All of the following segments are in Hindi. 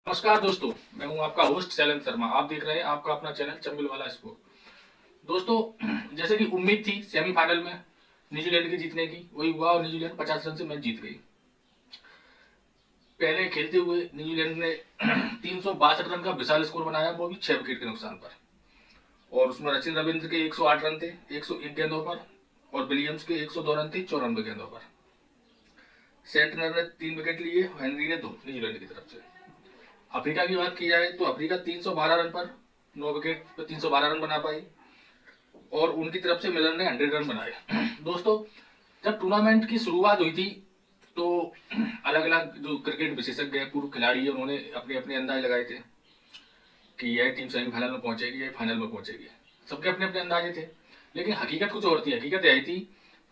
नमस्कार दोस्तों, मैं हूं आपका होस्ट शैलेंद्र शर्मा। आप देख रहे हैं आपका अपना चैनल चंबिल वाला स्पोर्ट। दोस्तों, जैसे कि उम्मीद थी सेमीफाइनल में न्यूजीलैंड के जीतने की, वही हुआ और न्यूजीलैंड 50 रन से मैच जीत गई। पहले खेलते हुए न्यूजीलैंड ने 362 रन का विशाल स्कोर बनाया, वो भी 6 विकेट के नुकसान पर। और उसमें सचिन रविंद्र के 108 रन थे 101 गेंदों पर, और विलियम्स के 102 रन थे 94 गेंदों पर। सेंटनर ने 3 विकेट लिए, हेनरी ने 2 न्यूजीलैंड की तरफ से। अफ्रीका की बात की जाए तो अफ्रीका 312 रन पर 9 विकेट पर 312 रन बना पाई, और उनकी तरफ से मिलर ने 100 रन बनाए। दोस्तों, जब टूर्नामेंट की शुरुआत हुई थी तो अलग अलग जो क्रिकेट विशेषज्ञ हैं, पूर्व खिलाड़ी हैं, उन्होंने अपने अपने अंदाज लगाए थे कि यह टीम सेमीफाइनल में पहुंचेगी, यह फाइनल में पहुंचेगी। सबके अपने अपने अंदाजे थे, लेकिन हकीकत कुछ और थी। हकीकत यही थी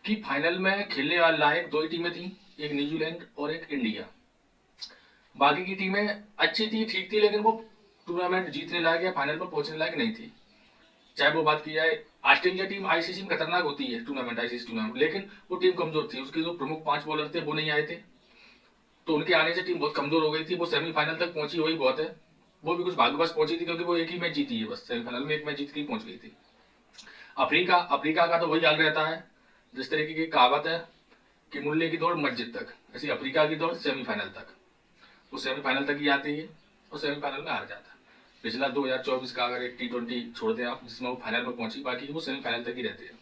कि फाइनल में खेलने वाले लायक 2 ही टीमें थी, एक न्यूजीलैंड और एक इंडिया। बाकी की टीमें अच्छी थी, ठीक थी, लेकिन वो टूर्नामेंट जीतने लायक या फाइनल पर पहुंचने लायक नहीं थी। चाहे वो बात की जाए, ऑस्ट्रेलिया टीम आईसीसी में खतरनाक होती है टूर्नामेंट, आईसीसी टूर्नामेंट, लेकिन वो टीम कमजोर थी। उसके जो प्रमुख 5 बॉलर थे वो नहीं आए थे, तो उनके आने से टीम बहुत कमजोर हो गई थी। वो सेमीफाइनल तक पहुंची, वही बहुत है। वो भी कुछ भाग्यवश पहुंची थी, क्योंकि वो एक ही मैच जीती है, बस सेमीफाइनल में एक मैच जीत के पहुंच गई थी। अफ्रीका अफ्रीका का तो वही हाल रहता है, जिस तरीके की कहावत है कि मुल्ले की दौड़ मस्जिद तक, ऐसी अफ्रीका की दौड़ सेमीफाइनल तक। वो सेमीफाइनल तक ही आती है और सेमीफाइनल में हार जाता है। पिछला 2024 का अगर एक T20 छोड़ दें आप, जिसमें वो फाइनल में पहुंची, बाकी वो सेमीफाइनल तक ही रहते हैं।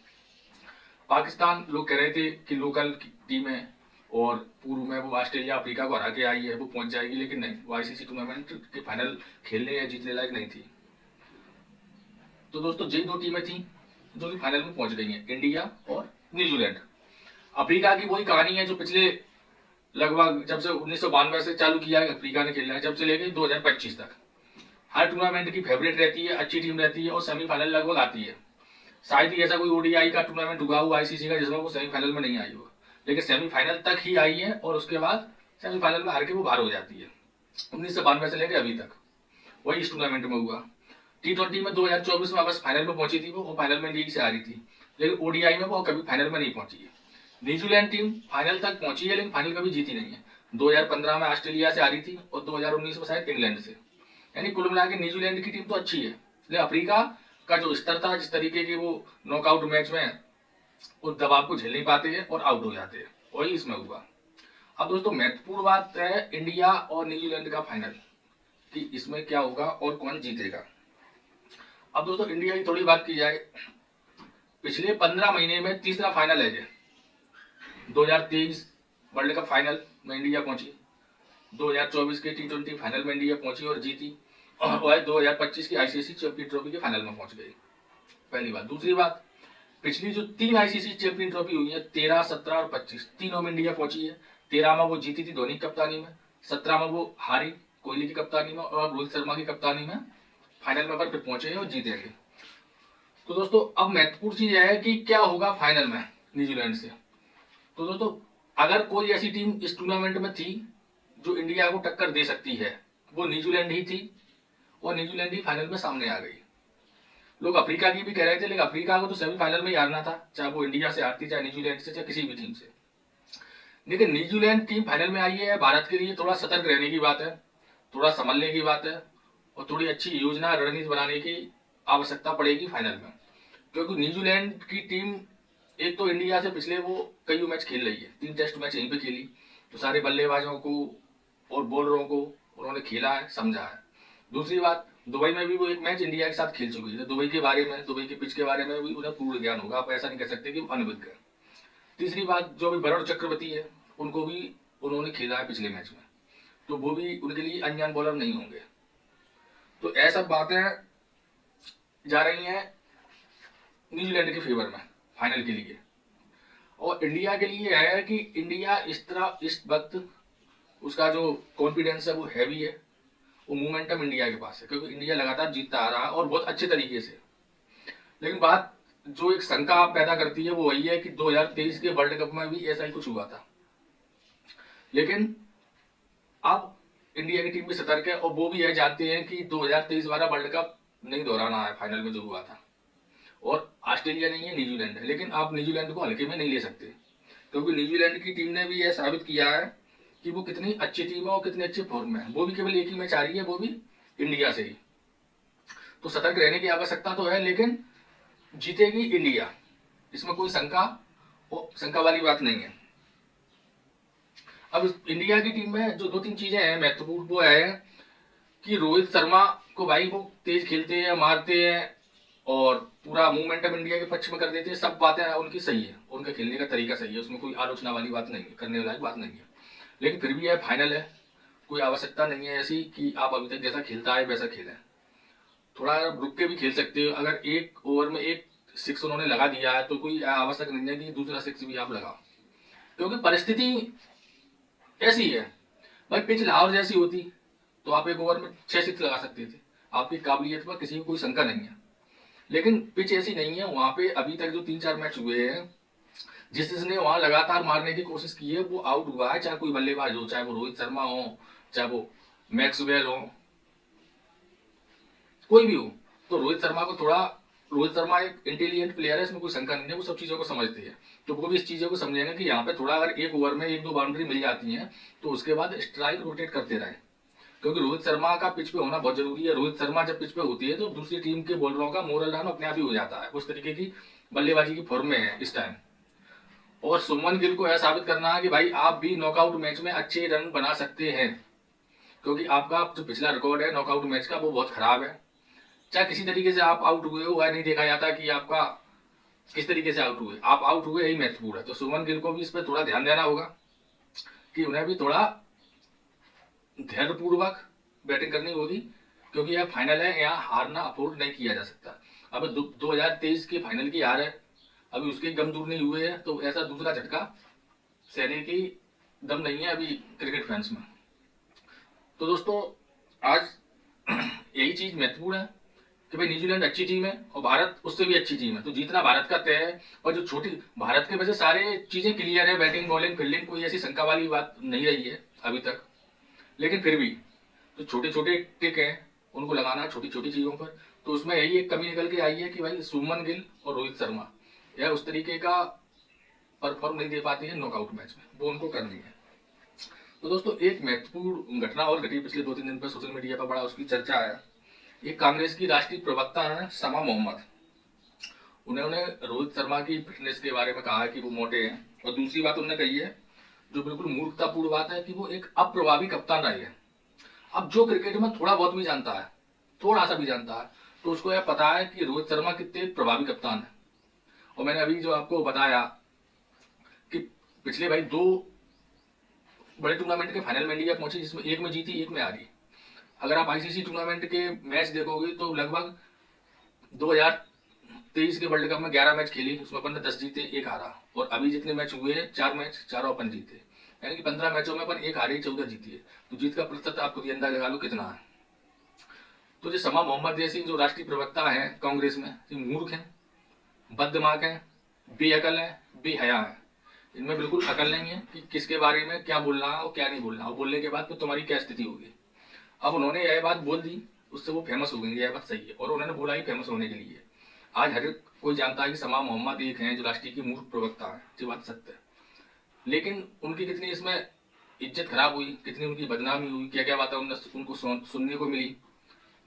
पाकिस्तान, लोग कह रहे थे कि लोकल टीम है और पूर्व में वो ऑस्ट्रेलिया अफ्रीका को हरा के आई है, वो पहुंच जाएगी, लेकिन नहीं, वो आईसीसी टूर्नामेंट के फाइनल खेलने या जीतने लायक नहीं थी। तो दोस्तों, यही 2 टीमें थी जो कि फाइनल में पहुंच गई हैं, इंडिया और न्यूजीलैंड। अफ्रीका की वही कहानी है जो पिछले लगभग जब से 1992 से चालू किया है अफ्रीका ने खेलना है, जब से लेके 2025 तक हर टूर्नामेंट की फेवरेट रहती है, अच्छी टीम रहती है और सेमीफाइनल लगभग आती है। शायद ही ऐसा कोई ओडीआई का टूर्नामेंट हुआ हुआ आईसीसी का जिसमें वो सेमीफाइनल में नहीं आई हो, लेकिन सेमीफाइनल तक ही आई है और उसके बाद सेमीफाइनल में हार के वो बाहर हो जाती है। 1992 से लेकर अभी तक वही इस टूर्नामेंट में हुआ। T20 में 2024 में बस फाइनल में पहुंची थी, वो फाइनल में लीग से हारी थी, लेकिन ओडीआई में वो कभी फाइनल में नहीं पहुंची है। न्यूजीलैंड टीम फाइनल तक पहुंची है, लेकिन फाइनल कभी जीती नहीं है। 2015 में ऑस्ट्रेलिया से हारी थी और 2019 में शायद इंग्लैंड से। यानी कुल मिला के न्यूजीलैंड की टीम तो अच्छी है, लेकिन अफ्रीका का जो स्तर था, जिस तरीके की वो नॉकआउट मैच में उस दबाव को झेल नहीं पाते हैं और आउट हो जाते हैं, वही इसमें हुआ। अब दोस्तों, महत्वपूर्ण बात है इंडिया और न्यूजीलैंड का फाइनल, कि इसमें क्या होगा और कौन जीतेगा। अब दोस्तों, इंडिया की थोड़ी बात की जाए, पिछले 15 महीने में तीसरा फाइनल है ये। 2023 वर्ल्ड कप फाइनल में इंडिया पहुंची, 2024 के T20 फाइनल में इंडिया पहुंची और जीती, और 2025 की आईसीसी चैंपियन ट्रॉफी के फाइनल में पहुंच गई। पहली बात। दूसरी बात, पिछली जो 3 आईसीसी चैंपियन ट्रॉफी हुई है, 13, 17 और 25, तीनों में इंडिया पहुंची है। 13 में वो जीती थी धोनी की कप्तानी में, 17 में वो हारी कोहली की कप्तानी में, और रोहित शर्मा की कप्तानी में फाइनल में फिर पहुंचे हैं और जीतेंगे। तो दोस्तों, अब महत्वपूर्ण चीज यह है कि क्या होगा फाइनल में न्यूजीलैंड से। तो दोस्तों, अगर कोई ऐसी टीम इस टूर्नामेंट में थी जो इंडिया को टक्कर दे सकती है, वो न्यूजीलैंड ही थी, और न्यूजीलैंड ही फाइनल में सामने आ गई। लोग अफ्रीका की भी कह रहे थे, लेकिन अफ्रीका को तो सेमीफाइनल में ही हारना था, चाहे वो इंडिया से हारती, चाहे न्यूजीलैंड से, चाहे किसी भी टीम से। लेकिन न्यूजीलैंड टीम फाइनल में आई है, भारत के लिए थोड़ा सतर्क रहने की बात है, थोड़ा संभलने की बात है, और थोड़ी अच्छी योजना रणनीति बनाने की आवश्यकता पड़ेगी फाइनल में। क्योंकि न्यूजीलैंड की टीम एक तो इंडिया से पिछले वो कई मैच खेल रही है, 3 टेस्ट मैच यहीं पे खेली, तो सारे बल्लेबाजों को और बॉलरों को उन्होंने खेला है, समझा है। दूसरी बात, दुबई में भी वो एक मैच इंडिया के साथ खेल चुकी है, दुबई के बारे में, दुबई के पिच के बारे में भी उन्हें पूर्ण ज्ञान होगा, आप ऐसा नहीं कह सकते कि अनभिज्ञ है। तीसरी बात, जो भी वरुण चक्रवर्ती है, उनको भी उन्होंने खेला है पिछले मैच में, तो वो भी उनके लिए अनजान बॉलर नहीं होंगे। तो ऐसा बातें जा रही हैं न्यूजीलैंड के फेवर में फाइनल के लिए। और इंडिया के लिए है कि इंडिया इस वक्त उसका जो कॉन्फिडेंस है वो हैवी है, वो मोमेंटम इंडिया के पास है, क्योंकि इंडिया लगातार जीतता आ रहा है और बहुत अच्छे तरीके से। लेकिन बात जो एक शंका पैदा करती है वो वही है कि 2023 के वर्ल्ड कप में भी ऐसा ही कुछ हुआ था, लेकिन अब इंडिया की टीम भी सतर्क है, और वो भी यह जानते हैं कि 2023 वाला वर्ल्ड कप नहीं दोहराना है फाइनल में जो हुआ था। और ऑस्ट्रेलिया नहीं है, न्यूजीलैंड है, लेकिन आप न्यूजीलैंड को हल्के में नहीं ले सकते, क्योंकि न्यूजीलैंड की टीम ने भी यह साबित किया है कि वो कितनी अच्छी टीम है और कितने अच्छे फॉर्म में है। वो भी केवल एक ही मैच आ रही है, वो भी इंडिया से ही। तो सतर्क रहने की आवश्यकता तो है, लेकिन जीतेगी इंडिया, इसमें कोई शंका वाली बात नहीं है। अब इंडिया की टीम में जो 2-3 चीजें हैं महत्वपूर्ण, वो है कि रोहित शर्मा को भाई वो तेज खेलते हैं, मारते हैं और पूरा मोमेंटम इंडिया के पक्ष में कर देते हैं। सब बातें उनकी सही है, उनका खेलने का तरीका सही है, उसमें कोई आलोचना वाली बात नहीं है, करने वाली बात नहीं है। लेकिन फिर भी यह फाइनल है, कोई आवश्यकता नहीं है ऐसी कि आप अभी तक जैसा खेलता है वैसा खेलें। थोड़ा रुक के भी खेल सकते हो। अगर एक ओवर में एक 6 उन्होंने लगा दिया है तो कोई आवश्यक नहीं है कि दूसरा 6 भी आप लगाओ, क्योंकि परिस्थिति ऐसी है। भाई पिच लाहौर जैसी होती तो आप एक ओवर में 6 लगा सकते थे, आपकी काबिलियत पर किसी को कोई शंका नहीं है। लेकिन पिच ऐसी नहीं है वहां पे। अभी तक जो 3-4 मैच हुए हैं, जिसने वहां लगातार मारने की कोशिश की है वो आउट हुआ है, चाहे कोई बल्लेबाज हो, चाहे वो रोहित शर्मा हो, चाहे वो मैक्सवेल हो, कोई भी हो। तो रोहित शर्मा एक इंटेलिजेंट प्लेयर है, इसमें कोई शंका नहीं है, वो सब चीजों को समझते हैं। तो वो भी इस चीजों को समझेंगे कि यहाँ पे थोड़ा अगर एक ओवर में 1-2 बाउंड्री मिल जाती है तो उसके बाद स्ट्राइक रोटेट करते रहे, क्योंकि रोहित शर्मा का पिच पे होना बहुत जरूरी है। रोहित शर्मा जब पिच पे होती है तो दूसरी टीम के बॉलरों का मोरल डाउन अपने आप ही हो जाता है, उस तरीके की बल्लेबाजी की फॉर्म में है इस टाइम। और सुमन गिल को यह साबित करना है कि भाई आप भी नॉकआउट मैच में अच्छे रन बना सकते हैं, क्योंकि आपका जो पिछला रिकॉर्ड है नॉकआउट मैच का वो बहुत खराब है। चाहे किसी तरीके से आप आउट हुए हो, वह नहीं देखा जाता कि आपका किस तरीके से आउट हुए, आप आउट हुए यही महत्वपूर्ण है। तो सुमन गिल को भी इस पर थोड़ा ध्यान देना होगा कि उन्हें भी थोड़ा धैर्यपूर्वक बैटिंग करनी होगी, क्योंकि यह फाइनल है, यहाँ हारना अफोर्ड नहीं किया जा सकता। अब 2023 के फाइनल की हार है, अभी उसके गम दूर नहीं हुए हैं, तो ऐसा दूसरा झटका सहने की दम नहीं है अभी क्रिकेट फैंस में। तो दोस्तों आज यही चीज महत्वपूर्ण है कि भाई न्यूजीलैंड अच्छी टीम है और भारत उससे भी अच्छी टीम है, तो जीतना भारत का तय है। और जो छोटी भारत के वजह सारे चीजें क्लियर है, बैटिंग बॉलिंग फील्डिंग, कोई ऐसी शंका वाली बात नहीं रही है अभी तक। लेकिन फिर भी जो छोटे छोटे टिक हैं उनको लगाना छोटी छोटी चीजों पर, तो उसमें यही एक कमी निकल के आई है कि भाई सुमन गिल और रोहित शर्मा यह उस तरीके का परफॉर्म नहीं दे पाते हैं नॉकआउट मैच में, वो उनको करनी है। तो दोस्तों एक महत्वपूर्ण घटना और घटी पिछले 2-3 दिन पर सोशल मीडिया पर, बड़ा उसकी चर्चा है। एक कांग्रेस की राष्ट्रीय प्रवक्ता है समा मोहम्मद, उन्होंने रोहित शर्मा की फिटनेस के बारे में कहा है कि वो मोटे हैं, और दूसरी बात उन्होंने कही है जो बिल्कुल मूर्खतापूर्ण बात है कि वो एक अप्रभावी कप्तान रही है। अब जो क्रिकेट में थोड़ा बहुत भी जानता है, थोड़ा सा भी जानता है, तो उसको यह पता है कि रोहित शर्मा कितने प्रभावी कप्तान है। और मैंने अभी जो आपको बताया कि पिछले भाई 2 बड़े टूर्नामेंट के फाइनल में इंडिया पहुंची, जिसमें एक में जीती एक में हारी। अगर आप आईसीसी टूर्नामेंट के मैच देखोगे तो लगभग 2023 के वर्ल्ड कप में 11 मैच खेली, उसमें अपन ने 10 जीते 1 हारा, और अभी जितने मैच हुए हैं 4 मैच 4 अपन जीते, यानी कि 15 मैचों में अपन 1 हारी 14 जीती है। तो जीत का प्रतिशत आप खुद ही अंदाजा लगा लो कितना है। तो जो समा मोहम्मद जैसी जो राष्ट्रीय प्रवक्ता है कांग्रेस में, ये मूर्ख है, बददिमाग है, बेअकल है, बेहया है। इनमें बिल्कुल अकल नहीं है कि किसके बारे में क्या बोलना है और क्या नहीं बोलना, और बोलने के बाद तो तुम्हारी क्या स्थिति होगी। अब उन्होंने यह बात बोल दी, उससे वो फेमस हो गई, यह बात सही है, और उन्होंने बोला ही फेमस होने के लिए। आज हर कोई जानता है कि समा मोहम्मद एक हैं जो राष्ट्रीय की मूर्ख प्रवक्ता है, ये बात सत्य है। लेकिन उनकी कितनी इसमें इज्जत खराब हुई, कितनी उनकी बदनामी हुई, क्या क्या बातें उनको सुनने को मिली,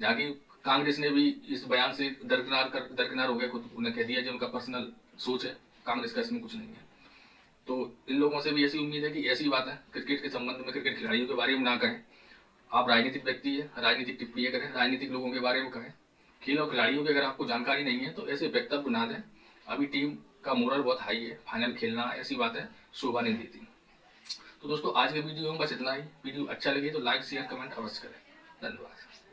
जहाँ की कांग्रेस ने भी इस बयान से दरकिनार हो गया, खुद उन्हें कह दिया जो उनका पर्सनल सोच है, कांग्रेस का इसमें कुछ नहीं है। तो इन लोगों से भी ऐसी उम्मीद है कि ऐसी बात है क्रिकेट के संबंध में, क्रिकेट खिलाड़ियों के बारे में ना कहें। आप राजनीतिक व्यक्ति है, राजनीतिक टिप्पणी करें, राजनीतिक लोगों के बारे में कहें, खेल और खिलाड़ियों की अगर आपको जानकारी नहीं है तो ऐसे वक्तव्य ना दें। अभी टीम का मोरल बहुत हाई है, फाइनल खेलना ऐसी बात है शोभा नहीं देती। तो दोस्तों आज के वीडियो में बस इतना ही। वीडियो अच्छा लगे तो लाइक शेयर कमेंट अवश्य करें। धन्यवाद।